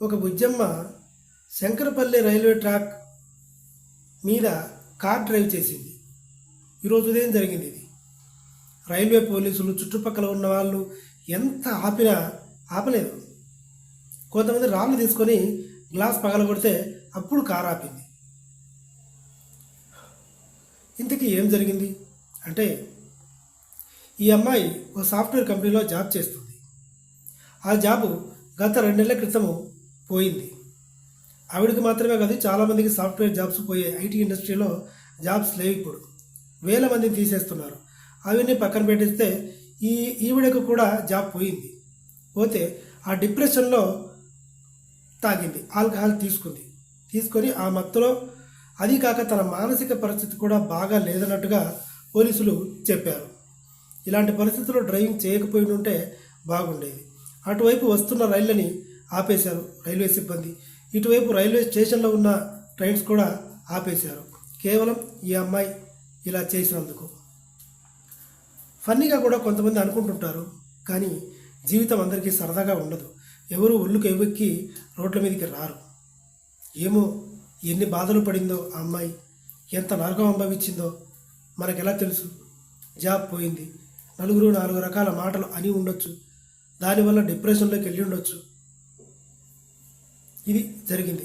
ఒక Bujjamma Shankarpally railway track మీద car drive చేసింది. ఈరోజు ఉదయం జరిగింది ఇది. రైల్వే పోలీసులు చుట్టుపక్కల ఉన్న వాళ్ళు ఎంత ఆపినా ఆపలేదు. కొంతమంది రాళ్ళు తీసుకొని గ్లాస్ పగలగొడితే అప్పుడు కారు ఆపింది. ఇంతకీ ఏం జరిగింది అంటే, ఈ అమ్మాయి ఓ సాఫ్ట్వేర్ కంపెనీలో జాబ్ చేస్తుంది. ఆ జాబు గత 2 నెలల క్రితము పోయింది. ఆవిడకి మాత్రమే కాదు, చాలామందికి సాఫ్ట్వేర్ జాబ్స్ పోయాయి. ఐటీ ఇండస్ట్రీలో జాబ్స్ లేవు. ఇప్పుడు వేల మందిని తీసేస్తున్నారు. అవన్నీ పక్కన పెట్టేస్తే ఈవిడకు కూడా జాబ్ పోయింది. పోతే ఆ డిప్రెషన్లో తాగింది, ఆల్కహాల్ తీసుకొని ఆ మత్తులో, అది కాక తన మానసిక పరిస్థితి కూడా బాగా లేదన్నట్టుగా పోలీసులు చెప్పారు. ఇలాంటి పరిస్థితుల్లో డ్రైవింగ్ చేయకపోయి ఉంటే బాగుండేది. అటువైపు వస్తున్న రైళ్ళని ఆపేశారు రైల్వే సిబ్బంది. ఇటువైపు రైల్వే స్టేషన్లో ఉన్న ట్రైన్స్ కూడా ఆపేశారు, కేవలం ఈ అమ్మాయి ఇలా చేసినందుకు. ఫన్నీగా కూడా కొంతమంది అనుకుంటుంటారు, కానీ జీవితం అందరికీ సరదాగా ఉండదు. ఎవరు ఒళ్ళుకు ఎవ్వెక్కి రోడ్ల మీదకి రారు. ఏమో ఎన్ని బాధలు పడిందో ఆ అమ్మాయి, ఎంత నరకం అనుభవించిందో మనకెలా తెలుసు? జాబ్ పోయింది, నలుగురు 4 రకాల మాటలు అని ఉండొచ్చు, దానివల్ల డిప్రెషన్లోకి వెళ్ళి ఉండొచ్చు. ఇది జరిగింది.